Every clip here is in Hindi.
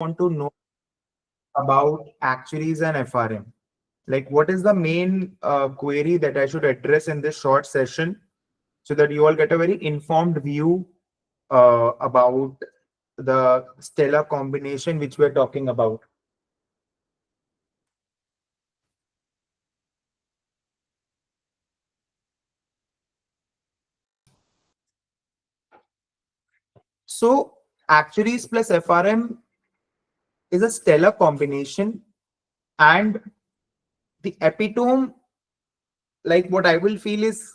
want to know about actuaries and FRM. Like, what is the main query that I should address in this short session so that you all get a very informed view about the stellar combination which we're talking about. So, actuaries plus FRM is a stellar combination, and the epitome, like what I will feel is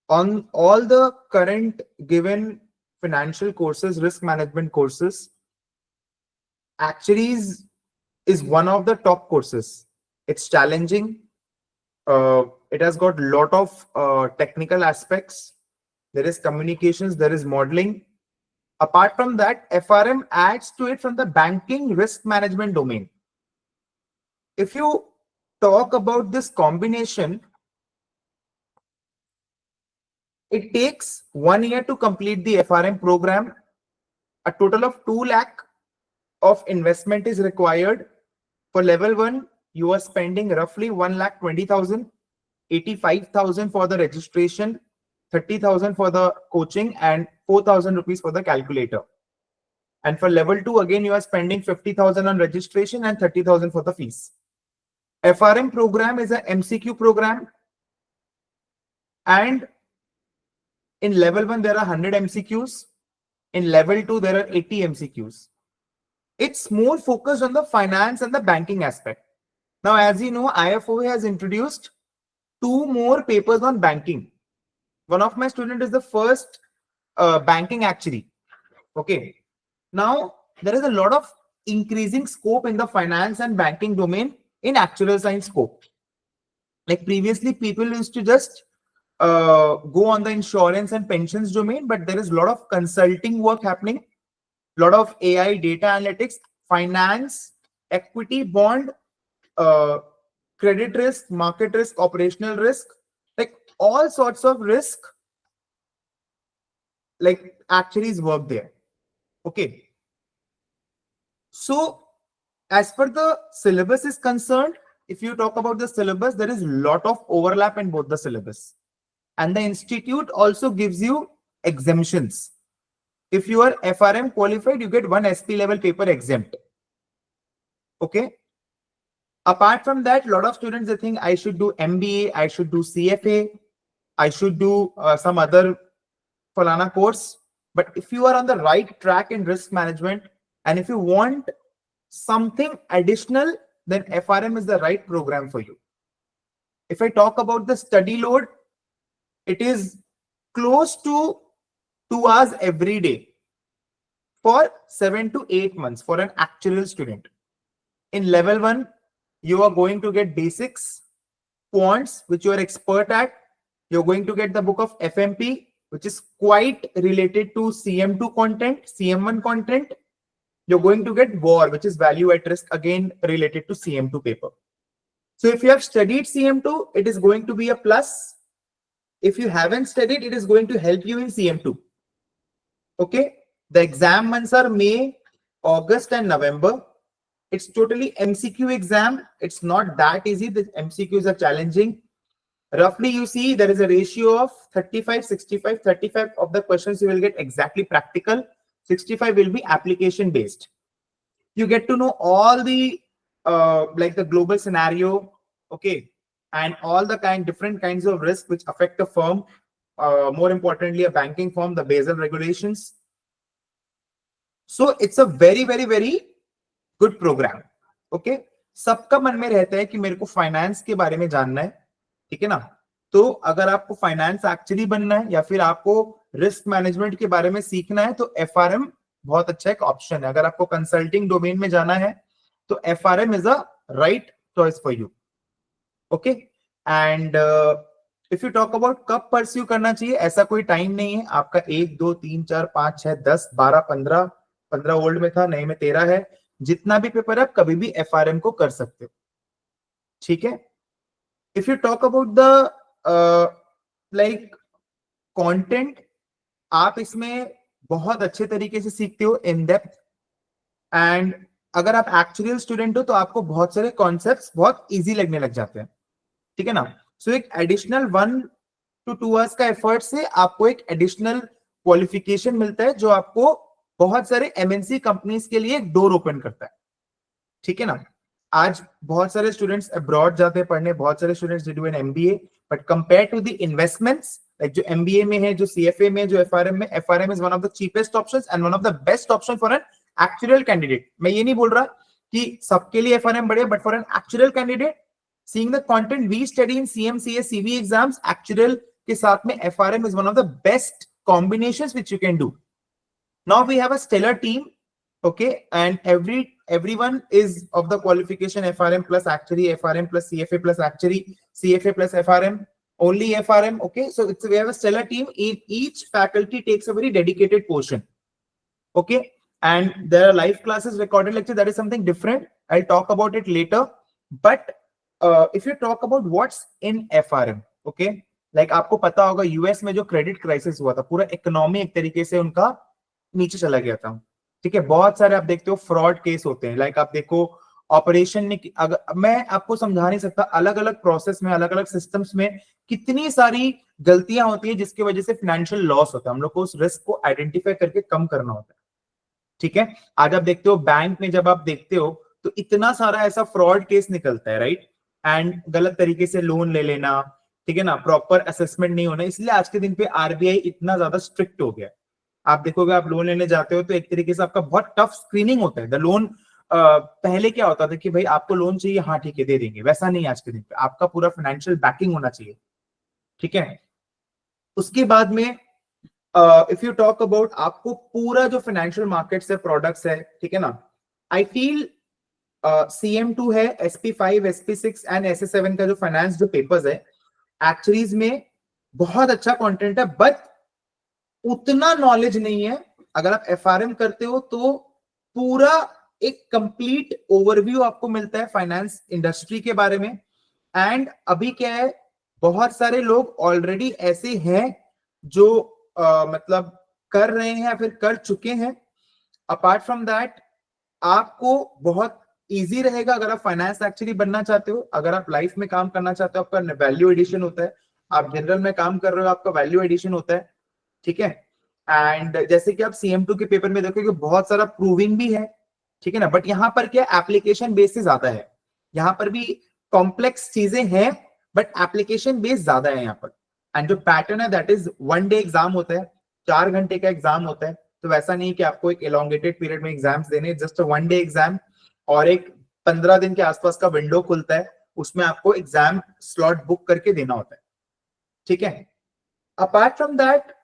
on all the current given financial courses, risk management courses, actuaries is one of the top courses. It's challenging. It has got a lot of technical aspects. There is communications, there is modeling. Apart from that, FRM adds to it from the banking risk management domain. If you talk about this combination, it takes 1 year to complete the FRM program. A total of 2 lakh of investment is required. For level 1, you are spending roughly 1,20,000, 85,000 for the registration, 30,000 for the coaching, and 4,000 rupees for the calculator. And for level 2, again, you are spending 50,000 on registration and 30,000 for the fees. FRM program is a MCQ program, and in level 1, there are 100 MCQs. In level 2, there are 80 MCQs. It's more focused on the finance and the banking aspect. Now, as you know, IFOA has introduced 2 more papers on banking. One of my students is the first banking actuary. Okay. Now, there is a lot of increasing scope in the finance and banking domain in actuarial science scope. Like previously, people used to just go on the insurance and pensions domain, but there is a lot of consulting work happening, a lot of AI, data analytics, finance, equity, bond, credit risk, market risk, operational risk, like all sorts of risk, like actuaries work there. Okay. So as per the syllabus is concerned, if you talk about the syllabus, there is a lot of overlap in both the syllabus. And the institute also gives you exemptions. If you are FRM qualified, you get one SP level paper exempt. Okay. Apart from that, a lot of students, they think I should do MBA, I should do CFA, I should do some other Falana course. But if you are on the right track in risk management, and if you want something additional, then FRM is the right program for you. If I talk about the study load, it is close to 2 hours every day for 7 to 8 months for an actual student. In level 1, you are going to get basics, quants, which you are expert at. You're going to get the book of FMP, which is quite related to CM2 content, CM1 content. You're going to get VAR, which is value at risk, again related to CM2 paper. So if you have studied CM2, it is going to be a plus. If you haven't studied, it is going to help you in CM2. Okay. The exam months are May, August, and November. It's totally MCQ exam. It's not that easy. The MCQs are challenging. Roughly, you see there is a ratio of 35, 65, 35 of the questions you will get exactly practical. 65 will be application based. You get to know all the like the global scenario, okay, and all the different kinds of risk which affect a firm. More importantly, a banking firm, the Basel regulations. So it's a very, very, very good program. Okay. सबका मन में रहता है कि मेरे को फाइनेंस के बारे में जानना है, ठीक है ना? तो अगर आपको फाइनेंस एक्चुअली बनना है या फिर आपको रिस्क मैनेजमेंट के बारे में सीखना है, तो एफआरएम बहुत अच्छा एक ऑप्शन है. अगर आपको कंसल्टिंग डोमेन में जाना है, तो FRM is a right choice for you. Okay. And if you talk about कब परस्यू करना चाहिए, ऐसा कोई टाइम नहीं है. आपका 1, 2, 3, 4, 5, 6, 10, 12, 15 ओल्ड में था, नए में 13 है. जितना भी पेपर है, आप कभी भी एफआरएम को कर सकते हो. ठीक है. If you talk about the like content, आप इसमें बहुत अच्छे तरीके से सीखते हो इन डेप्थ. एंड अगर आप एक्चुअल स्टूडेंट हो तो आपको बहुत सारे कॉन्सेप्ट्स बहुत इजी लगने लग जाते हैं, ठीक है ना। सो एक एडिशनल 1 to 2 आवर्स का एफर्ट से आपको एक एडिशनल क्वालिफिकेशन मिलता है जो आपको बहुत सारे एमएनसी कंपनीज के लिए एक डोर ओपन करता है, ठीक है ना। आज बहुत सारे स्टूडेंट्स अब्रॉड जाते हैं पढ़ने, बहुत सारे students do an MBA, but compare to the investments, like जो एमबीए में है, जो सीएफए में, जो एफआरएम में, FRM is one of the cheapest options and one of the best option for an actual candidate. मैं ये नहीं बोल रहा कि सबके लिए एफआरएम बढ़िया, but for an actual candidate seeing the content we study in CMCA CV exams, actual के साथ में FRM is one of the best combinations which you can do. Now we have a stellar team, okay, and everyone is of the qualification FRM plus actuary, FRM plus CFA plus actuary, CFA plus FRM, only FRM, okay. So we have a stellar team. Each faculty takes a very dedicated portion, okay, and there are live classes, recorded lecture. That is something different. I'll talk about it later. But if you talk about what's in FRM, okay, like आपको पता होगा यूएस में जो क्रेडिट क्राइसिस हुआ था, पूरा इकोनॉमी एक तरीके से उनका नीचे चला गया था, ठीक है। बहुत सारे आप देखते हो फ्रॉड केस होते हैं, लाइक आप देखो ऑपरेशन में, अगर मैं आपको समझा नहीं सकता, अलग अलग प्रोसेस में, अलग अलग सिस्टम्स में कितनी सारी गलतियां होती है जिसकी वजह से फाइनेंशियल लॉस होता है। हम लोग को उस रिस्क को आइडेंटिफाई करके कम करना होता है, ठीक है। आज आप देखते हो बैंक में, जब आप देखते हो तो इतना सारा ऐसा फ्रॉड केस निकलता है, राइट, एंड गलत तरीके से लोन ले लेना, ठीक है ना, प्रॉपर असेसमेंट नहीं होना, इसलिए आज के दिन पे आरबीआई इतना ज्यादा स्ट्रिक्ट हो गया। आप देखोगे, आप लोन लेने जाते हो तो एक तरीके से आपका बहुत टफ स्क्रीनिंग होता है। द लोन पहले क्या होता था कि भाई आपको लोन चाहिए, हाँ ठीक है दे देंगे, वैसा नहीं। आज के दिन पे आपका पूरा फाइनेंशियल बैकिंग होना चाहिए, ठीक है। उसके बाद में इफ यू टॉक अबाउट, आपको पूरा जो फाइनेंशियल मार्केट से प्रोडक्ट्स है, ठीक है ना, आई फील CM2 है, SP5, SP6 एंड SS7 का जो फाइनेंस जो पेपर्स है एक्चुअलीज में बहुत अच्छा कंटेंट है, बट उतना नॉलेज नहीं है। अगर आप एफआरएम करते हो तो पूरा एक कंप्लीट ओवरव्यू आपको मिलता है फाइनेंस इंडस्ट्री के बारे में। एंड अभी क्या है, बहुत सारे लोग ऑलरेडी ऐसे हैं जो मतलब कर रहे हैं या फिर कर चुके हैं। अपार्ट फ्रॉम दैट, आपको बहुत इजी रहेगा अगर आप फाइनेंस एक्चुअली बनना चाहते हो। अगर आप लाइफ में काम करना चाहते हो, आपका वैल्यू एडिशन होता है। आप जनरल में काम कर रहे हो, आपका वैल्यू एडिशन होता है, ठीक है। एंड जैसे कि आप CM2 के पेपर में देखोगे बहुत सारा प्रूविंग भी है, ठीक है ना, बट यहाँ पर क्या एप्लीकेशन बेस से ज्यादा है। यहाँ पर भी कॉम्प्लेक्स चीजें हैं, बट एप्लीकेशन बेस ज्यादा है यहाँ पर। एंड जो पैटर्न है दैट इज 1 डे एग्जाम होता है, 4 घंटे का एग्जाम होता है। तो वैसा नहीं कि आपको एक एलोंगेटेड पीरियड में एग्जाम्स देने, जस्ट 1 डे एग्जाम, और एक 15 दिन के आसपास का विंडो खुलता है, उसमें आपको एग्जाम स्लॉट बुक करके देना होता है, ठीक है। अपार्ट फ्रॉम दैट,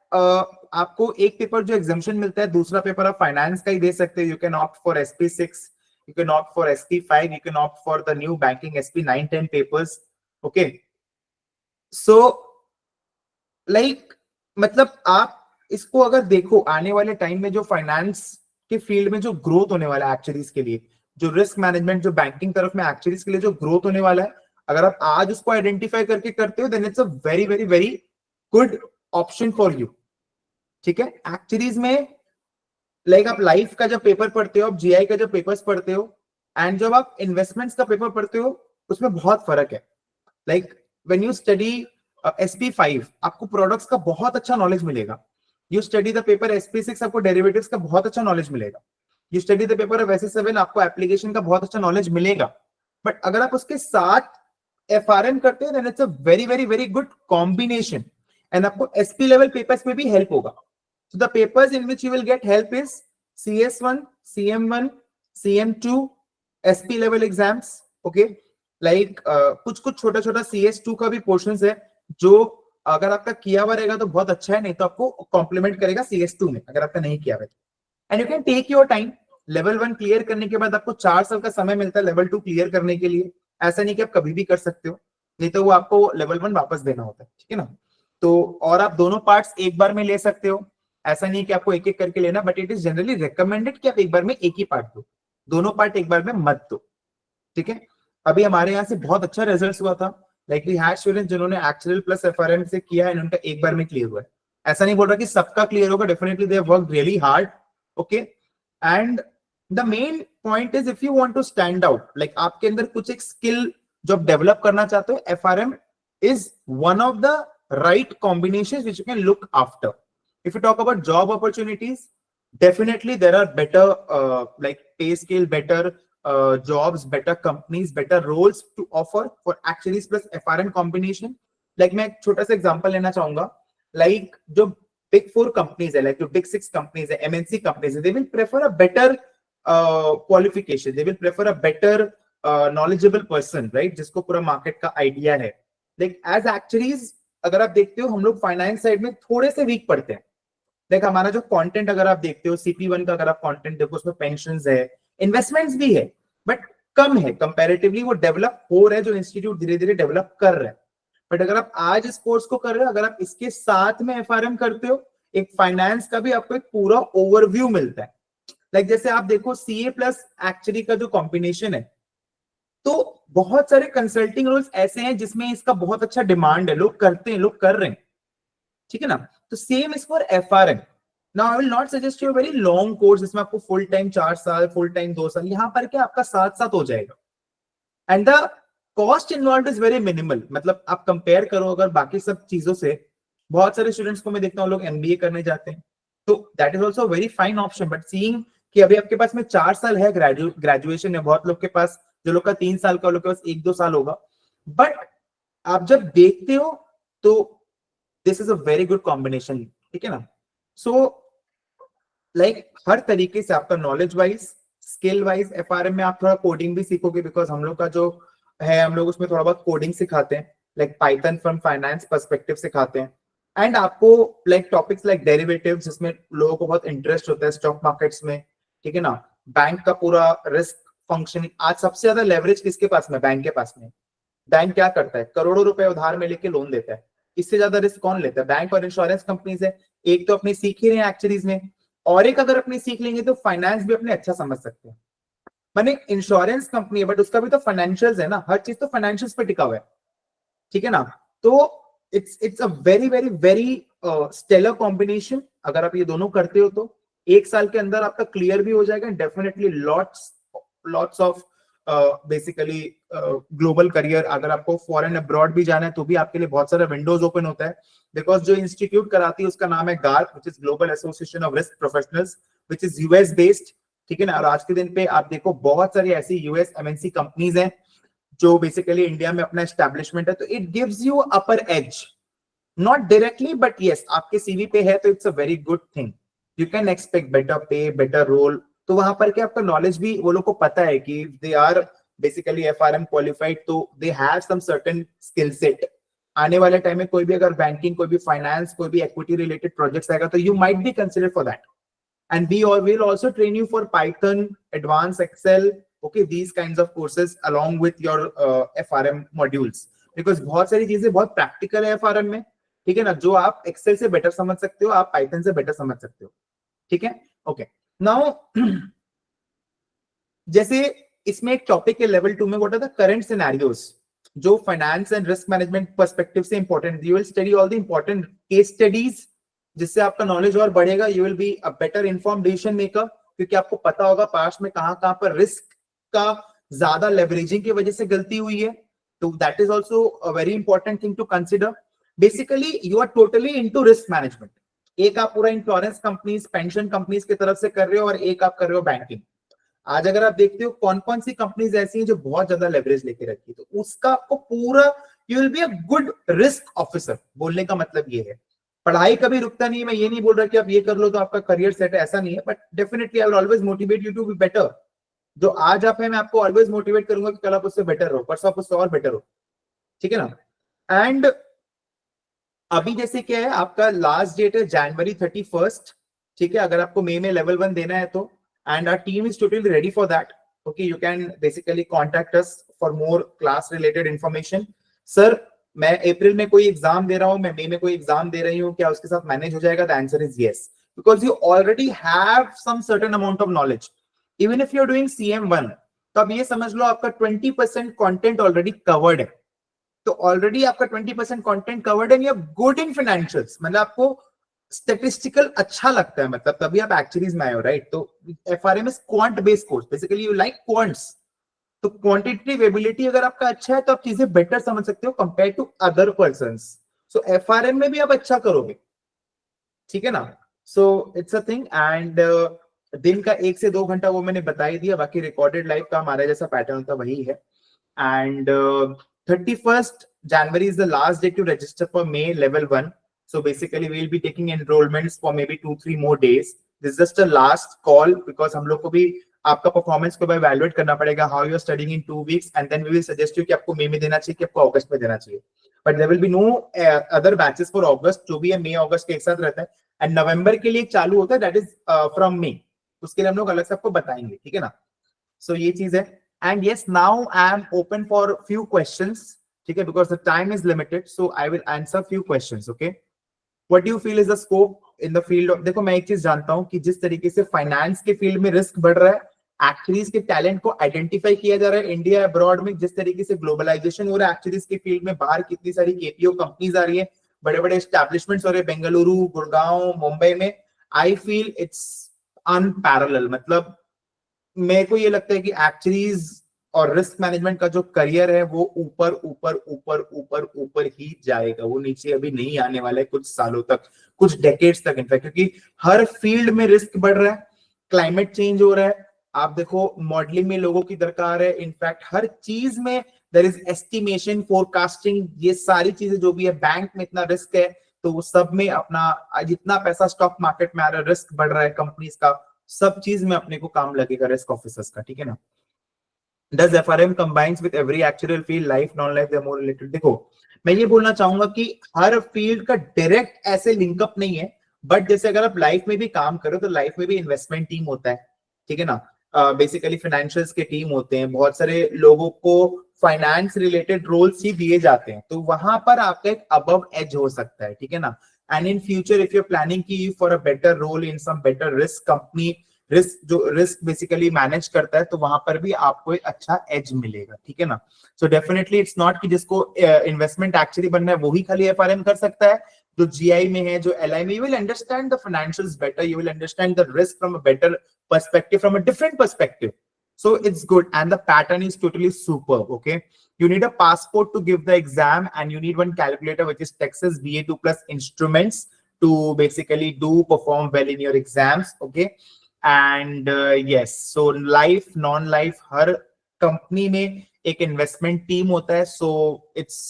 आपको एक पेपर जो एग्जामिशन मिलता है, दूसरा पेपर आप फाइनेंस का ही दे सकते हो। You can opt for SP6, you can opt for SP5, you can opt for the new banking SP9, 10 papers, okay. So like मतलब आप इसको अगर देखो, आने वाले टाइम में जो फाइनेंस के फील्ड में जो ग्रोथ होने वाला है एक्चुअलीज के लिए, जो रिस्क मैनेजमेंट, जो बैंकिंग तरफ में एक्चुअलीज के लिए जो ग्रोथ होने वाला है, अगर आप आज उसको आइडेंटिफाई करके करते हो, then it's a very very very good option for you, ठीक है। एक्चुअलीज में लाइक आप लाइफ का जब पेपर पढ़ते हो, आप जीआई का जब पेपर्स पढ़ते हो, एंड जब आप इन्वेस्टमेंट्स का पेपर पढ़ते हो, उसमें बहुत फर्क है। Like when you study SP5, आपको प्रोडक्ट्स का बहुत अच्छा नॉलेज मिलेगा। You study the paper SP6, आपको डेरिवेटिव्स का बहुत अच्छा नॉलेज मिलेगा। You study the paper of SS7, आपको एप्लीकेशन का बहुत अच्छा नॉलेज मिलेगा। बट अगर आप उसके साथ FRM करते हैं, then it's a very very very good combination, and आपको SP लेवल पेपर्स में भी हेल्प होगा। So the papers in which you will get help is CS1, CM1, CM2, SP level exams, okay? Like कुछ कुछ छोटा छोटा CS2 का भी पोर्शंस है, जो अगर आपका किया हुआ रहेगा तो बहुत अच्छा है, नहीं तो आपको कॉम्प्लीमेंट करेगा CS2 में, अगर आपका नहीं किया हुआ। And you can take your time. Level 1 clear करने के बाद आपको 4 साल का समय मिलता है लेवल 2 क्लियर करने के लिए। ऐसा नहीं कि आप कभी भी कर सकते हो, नहीं तो वो आपको लेवल 1 वापस देना होता है, ठीक है ना। तो और आप दोनों पार्ट्स एक बार में ले सकते हो, ऐसा नहीं कि आपको एक एक करके लेना, but it is generally recommended कि आप एक बार में एक ही पार्ट दो, दोनों पार्ट एक बार में मत दो, ठीक है। अभी हमारे यहाँ से बहुत अच्छा रिजल्ट हुआ था, लाइक वी हैड स्टूडेंट्स जिन्होंने एक्चुअल प्लस FRM से किया है, उनका एक बार में क्लियर हुआ है। ऐसा नहीं बोल रहा कि सबका क्लियर होगा, definitely they have worked really hard, okay. And the main point is if you want to stand out, like आपके अंदर कुछ एक स्किल जो आप डेवलप करना चाहते हो, FRM is one of the right combinations which you can look after. If you talk about job opportunities, definitely there are better like pay scale, better jobs, better companies, better roles to offer for actuaries plus FRM combination. Like मैं एक छोटा सा एग्जांपल लेना चाहूंगा, like जो big 4 companies है, like जो big 6 companies है, MNC companies है, they will prefer a better qualification, they will prefer a better knowledgeable person, right, जिसको पूरा मार्केट का आइडिया है. like as actuaries अगर आप देखते हो, हम लोग फाइनेंस साइड में थोड़े से वीक पड़ते हैं. देख हमारा जो कंटेंट अगर आप देखते हो, CP1 का अगर आप कंटेंट देखो, उसमें पेंशंस है, इन्वेस्टमेंट्स भी है, बट कम है कंपैरेटिवली. वो डेवलप हो रहा है, जो इंस्टीट्यूट धीरे धीरे डेवलप कर रहा है. बट अगर आप आज इस कोर्स को कर रहे हो, अगर आप इसके साथ में एफआरएम करते हो, एक फाइनेंस का भी आपको एक पूरा ओवरव्यू मिलता है. लाइक जैसे आप देखो सीए प्लस एक्चुअली का जो कॉम्बिनेशन है, तो बहुत सारे कंसल्टिंग रोल्स ऐसे हैं जिसमें इसका बहुत अच्छा डिमांड है, लोग करते हैं, लोग कर रहे हैं, ठीक है ना. तो same is for FRM. Now I will not suggest you a very long course जिसमें आपको फुल टाइम 4 साल, फुल टाइम 2 साल, यहां पर क्या आपका साथ साथ हो जाएगा. And the cost involve is very minimal. मतलब आप कंपेयर करो अगर बाकी सब चीजों से, बहुत सारे स्टूडेंट्स को मैं देखता हूँ लोग एमबीए करने जाते हैं, तो that is also very fine option. But seeing कि अभी आपके पास में 4 साल है, ग्रेजुएशन है, बहुत लोग के पास, जो लोग का 3 साल का, लोग के पास 1-2 साल होगा. बट आप जब देखते हो तो this is a very good combination, ठीक है ना. सो लाइक हर तरीके से आपका knowledge wise, skill wise, FRM में आप थोड़ा कोडिंग भी सीखोगे, बिकॉज हम लोग का जो है, हम लोग उसमें थोड़ा बहुत कोडिंग सिखाते हैं, like Python from finance perspective सिखाते हैं. एंड आपको लाइक टॉपिक्स लाइक डेरिवेटिव्स, जिसमें लोगों को बहुत इंटरेस्ट होता है स्टॉक मार्केट्स में, ठीक है ना. बैंक का पूरा रिस्क फंक्शनिंग, आज सबसे ज्यादा लेवरेज किसके पास में? बैंक के पास में. बैंक क्या करता है? करोड़ों रुपए उधार में लेके लोन देता है. इससे ज्यादा रिस्क कौन लेता है? बैंक और इंश्योरेंस कंपनीज है. एक तो अपनी सीख ही रहे हैं एक्चुअलीज में, और एक अगर अपनी सीख लेंगे तो फाइनेंस भी अपने अच्छा समझ सकते हैं. माने इंश्योरेंस कंपनी है, बट उसका भी तो फाइनेंशियल्स है ना, हर चीज तो फाइनेंशियल्स पे टिका हुआ है, ठीक है ना. तो it's a very very very stellar combination. अगर आप ये दोनों करते हो तो 1 साल के अंदर आपका क्लियर भी हो जाएगा. Definitely lots of basically global career. अगर आपको फॉरेन अब्रॉड भी जाना है तो भी आपके लिए बहुत सारे विंडोज ओपन होता है, बिकॉज जो इंस्टीट्यूट कराती है उसका नाम है Garp, which is global association of risk professionals, which is US based, ठीक है ना. और आज के दिन पे आप देखो बहुत सारी ऐसी यूएस एमएनसी कंपनीज हैं जो बेसिकली इंडिया में अपना एस्टैब्लिशमेंट है. तो it gives you upper as, not directly, but yes आपके सीवी पे है तो it's a very good thing. You can expect better पे, बेटर रोल. तो वहां पर क्या आपका नॉलेज भी, वो लोग को पता है कि they are basically FRM qualified, तो they have some certain skill set. आने वाले टाइम में कोई भी अगर बैंकिंग, कोई भी फाइनेंस, कोई भी इक्विटी रिलेटेड प्रोजेक्ट्स आएगा तो you might be considered for that. And we will also train you for Python, advanced Excel, okay, these kinds of courses along with your FRM modules, because बहुत सारी चीजें बहुत प्रैक्टिकल है एफआरएम में, ठीक है ना. जो आप एक्सेल से बेटर समझ सकते हो, आप पाइथन से बेटर समझ सकते हो, ठीक है. ओके, नाउ जैसे इसमें एक टॉपिक है लेवल 2 में, what are the current scenarios जो finance and risk management perspective से important. You will study all the important case studies, जिससे आपका नॉलेज और बढ़ेगा. You will be a better informed decision maker, क्योंकि आपको पता होगा पास्ट में कहां पर रिस्क का ज्यादा लेवरेजिंग की वजह से गलती हुई है. तो that is also a very important thing to consider. Basically you are totally into risk management. एक आप पूरा इंश्योरेंस कंपनीज, पेंशन कंपनीज की तरफ से कर रहे हो, और एक आप कर रहे हो बैंकिंग. आज अगर आप देखते हो कौन कौन सी कंपनीज ऐसी हैं जो बहुत ज्यादा लेवरेज लेके रखी है, तो उसका आपको पूरा, you will be a good risk officer. बोलने का मतलब ये है, पढ़ाई कभी रुकता नहीं है. मैं ये नहीं बोल रहा कि आप ये कर लो तो आपका करियर सेट है, ऐसा नहीं है. But definitely I will always motivate you to be better. जो आज आप है, मैं आपको ऑलवेज मोटिवेट करूंगा कि कल आप उससे बेटर हो, परसों आप उससे और बेटर हो, ठीक है ना. एंड अभी जैसे क्या है, आपका लास्ट डेट है January 31st, ठीक है. अगर आपको मई में लेवल 1 देना है तो, and our team is totally ready for that. Okay, you can basically contact us for more class related information. Sir मैं अप्रैल में कोई एग्जाम दे रहा हूं, मैं मई में कोई एग्जाम दे रही हूँ, क्या उसके साथ मैनेज हो जाएगा? The answer is yes, because you already have some certain amount of knowledge. Even if you are doing CM1, तो अब ये समझ लो आपका 20% कंटेंट ऑलरेडी कवर्ड है. तो ऑलरेडी आपका 20% कंटेंट कवर्ड है, you are good in financials. मतलब आपको स्टेटिस्टिकल अच्छा लगता है, मतलब तभी आप एक्चुअलीज में आए हो, राइट? तो FRM is quant based course, basically you like quants, तो क्वांटिटेटिव एबिलिटी अगर आपका अच्छा है तो आप चीजें बेटर समझ सकते हो compare to other person. So FRM में भी आप अच्छा करोगे, ठीक है ना? So it's a thing. And दिन का 1 से 2 घंटा वो मैंने बता ही दिया, बाकी रिकॉर्डेड लाइव का हमारा जैसा पैटर्न होता वही है। And 31st January is the last day to register for May level 1. So basically we'll be taking enrollments for maybe 2-3 more days. This is just a last call because हम लोग को भी आपका परफॉर्मेंस को इवैल्यूएट करना पड़ेगा, how you are studying in 2 weeks, and then we will suggest you कि आपको मई में देना चाहिए कि आपको अगस्त में देना चाहिए। But there will be no other batches for अगस्त, जो भी है मई अगस्त के एक साथ रहता है। एंड नवंबर के लिए चालू होता है, दैट इज फ्रॉम मई, उसके लिए हम लोग अलग से आपको बताएंगे, ठीक है ना? सो ये चीज है। And yes, now I am open for few questions, ठीक है, because the time is limited, so I will answer few questions, okay? What do you feel is the scope in the field of, देखो मैं एक चीज जानता हूं कि जिस तरीके से फाइनेंस के फील्ड में रिस्क बढ़ रहा है, एक्चुअलीज के टैलेंट को आइडेंटिफाई किया जा रहा है इंडिया अब्रॉड में, जिस तरीके से ग्लोबलाइजेशन हो रहा है एक्चुअलीज के फील्ड में, बाहर कितनी सारी केपीओ कंपनीज आ रही है, बड़े बड़े एस्टैब्लिशमेंट्स हो रहे हैं बेंगलुरु, गुड़गांव, मुंबई में। आई फील इट्स अनपैरेलल, मतलब मेरे को ये लगता है कि एक्चुअलीज और रिस्क मैनेजमेंट का जो करियर है वो ऊपर ऊपर ऊपर ऊपर ऊपर ही जाएगा, वो नीचे अभी नहीं आने वाला है कुछ सालों तक, कुछ डेकेड्स तक इनफैक्ट, क्योंकि हर फील्ड में रिस्क बढ़ रहा है, क्लाइमेट चेंज हो रहा है, आप देखो मॉडलिंग में लोगों की दरकार है, इनफैक्ट हर चीज में देयर इज एस्टिमेशन, फोरकास्टिंग, ये सारी चीजें जो भी है, बैंक में इतना रिस्क है तो वो सब में अपना जितना पैसा स्टॉक मार्केट में आ रहा है, रिस्क बढ़ रहा है कंपनीज का, सब चीज में अपने को काम लगेगा रिस्क ऑफिसर्स का, ठीक है ना? Does FRM combines with every actuarial field, life, non-life, they are more related? देखो मैं ये बोलना चाहूंगा कि हर फील्ड का डायरेक्ट ऐसे लिंकअप नहीं है, बट जैसे अगर आप लाइफ में भी काम करो तो लाइफ में भी इन्वेस्टमेंट टीम होता है, ठीक है ना? बेसिकली फाइनेंशियल्स के टीम होते हैं, बहुत सारे लोगों को फाइनेंस रिलेटेड रोल्स ही दिए जाते हैं, तो वहां पर आपका एक अबव एज हो सकता है, ठीक है ना? And in future if you are planning की for a better role in some better risk company, risk जो रिस्क बेसिकली मैनेज करता है, तो वहां पर भी आपको एक अच्छा एज मिलेगा, ठीक है ना? सो डेफिनेटली इट्स नॉट कि जिसको इन्वेस्टमेंट एक्चुअली बनना है वही खाली एफआरएम कर सकता है, जो जीआई में है, जो एलआई में, you will understand the financials better, you will understand the risk from a better perspective, from a different perspective. So it's good, and the pattern is totally superb, okay? You need a passport to give the exam, and you need one calculator, which is Texas BA2 plus instruments, to basically do perform well in your exams, okay? And yes, so life, non-life, her company में एक इन्वेस्टमेंट टीम होता है, so it's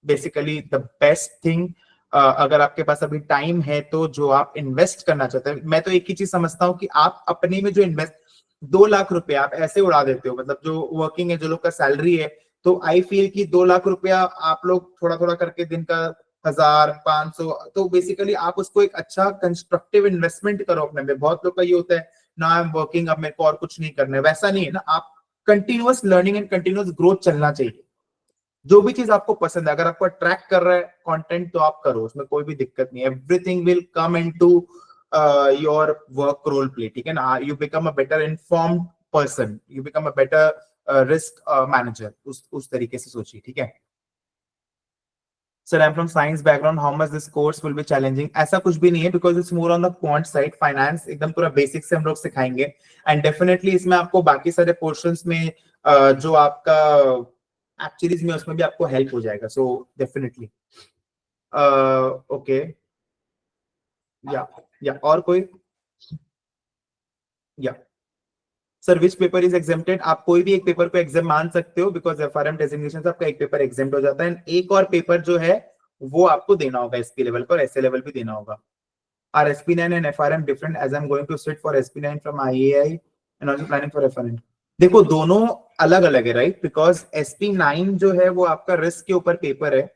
basically the best thing. अगर आपके पास अभी टाइम है तो जो आप इन्वेस्ट करना चाहते हैं, मैं तो एक ही चीज समझता हूँ कि आप अपने में जो इन्वेस्ट 2 लाख रुपया आप ऐसे उड़ा देते हो, मतलब जो वर्किंग है, जो लोग का सैलरी है, तो आई फील कि 2 लाख रुपया आप लोग थोड़ा थोड़ा करके दिन का 1,000-500, तो बेसिकली आप उसको एक अच्छा कंस्ट्रक्टिव इन्वेस्टमेंट करो अपने में। बहुत लोग का ये होता है ना, आई एम वर्किंग, अब मेरे को और कुछ नहीं करना है, वैसा नहीं है ना, आप continuous learning and continuous growth चलना चाहिए। जो भी चीज आपको पसंद है, अगर आपको अट्रैक्ट कर रहा है कंटेंट तो आप करो, उसमें कोई भी दिक्कत नहीं, everything will come into your work role play, ठीक है ना? You become a better informed person, you become a better risk manager, उस तरीके से सोचिए, ठीक है? Sir, I'm from science background. How much this course will be challenging? ऐसा कुछ भी नहीं है, because it's more on the quant side. Finance एकदम पूरा बेसिक से हम लोग सिखाएंगे, and definitely इसमें आपको बाकी सारे portions में जो आपका एक्चुअलीज में उसमें भी आपको हेल्प हो जाएगा, so definitely. Okay, या और कोई? या sir which paper is exempted? आप कोई भी एक पेपर को एग्जाम मान सकते हो, बिकॉज एफआरएम डेजिग्नेशन से आपका एक पेपर एग्जेम्प्ट हो जाता है, एक और पेपर जो है वो आपको देना होगा एसपी लेवल पर, एसए लेवल भी देना होगा। Are SP9 and FRM different, as I am going to sit for SP9 from IAI and also planning for FRM? देखो दोनों अलग अलग है, राइट? बिकॉज SP9 जो है वो आपका रिस्क के ऊपर पेपर है,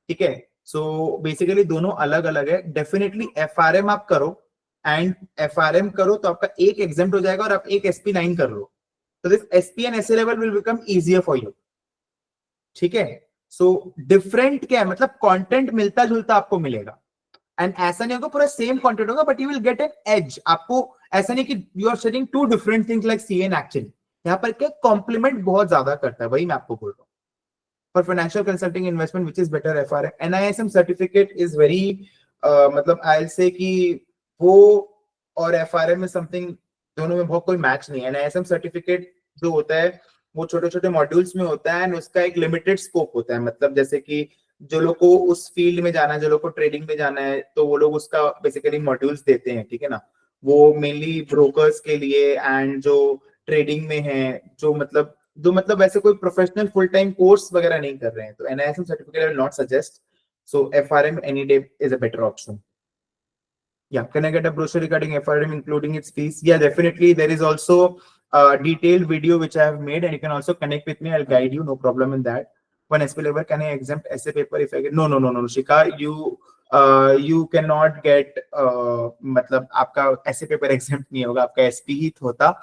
ठीक है? सो बेसिकली दोनों अलग अलग है। डेफिनेटली एफआरएम आप करो, एंड एफआरएम करो तो आपका एक एग्जाम हो जाएगा, और आप एक SP9 कर लो, तो this SP and SA level will become easier for you, ठीक है? सो डिफरेंट क्या है, मतलब कंटेंट मिलता जुलता आपको मिलेगा, एंड ऐसा नहीं होगा पूरा सेम कंटेंट होगा, but you will get an edge. आपको ऐसा नहीं कि you are studying two different things like CN, actually यहाँ पर क्या कॉम्प्लीमेंट बहुत ज्यादा करता है, वही मैं आपको बोल रहा हूँ। For financial consulting investment, which is better, FRM? NISM certificate is very मतलब आई से कि वो और FRM में समथिंग, दोनों में बहुत कोई मैच नहीं है। NISM सर्टिफिकेट जो होता है वो छोटे छोटे मॉड्यूल्स में होता है एंड उसका एक लिमिटेड स्कोप होता है। मतलब जैसे कि जो लोग को उस फील्ड में जाना है, जो लोग को ट्रेडिंग में जाना है, तो वो लोग उसका बेसिकली मॉड्यूल्स देते हैं, ठीक है ना। वो मेनली ब्रोकर्स के लिए एंड जो ट्रेडिंग में है, जो मतलब ऐसे कोई प्रोफेशनल फुल टाइम कोर्स वगैरह नहीं कर रहे हैं, तो NISM certificate I will not suggest. So FRM any day is a better option. Yeah, can I get a brochure regarding FRM including its fees? Yeah, definitely. There is also a detailed video which I have made, and you can also connect with me. I'll guide you. No problem in that. One SP level, can I exempt essay paper if I get? No, no, no, no, Shika. You cannot get मतलब आपका essay paper exempt नहीं होगा, आपका SP ही होता.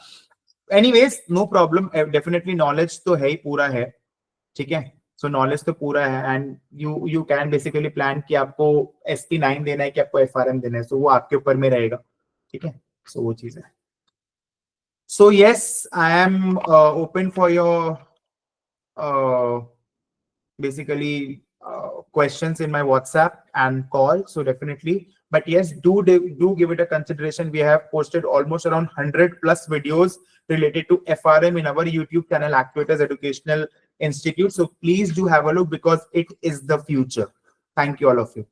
Anyways, no problem. Definitely knowledge तो है ही, पूरा है, ठीक है. सो नॉलेज तो पूरा है and you can basically plan कि आपको SP9 देना है कि आपको FRM देना है, सो वो आपके ऊपर में रहेगा, ठीक है. सो वो चीज है. So yes, I am open for your basically questions in my WhatsApp and call. So definitely, but yes, do give it a consideration. We have posted almost around 100 plus videos related to FRM in our YouTube channel, Actuators Educational Institute. So please do have a look because it is the future. Thank you, all of you.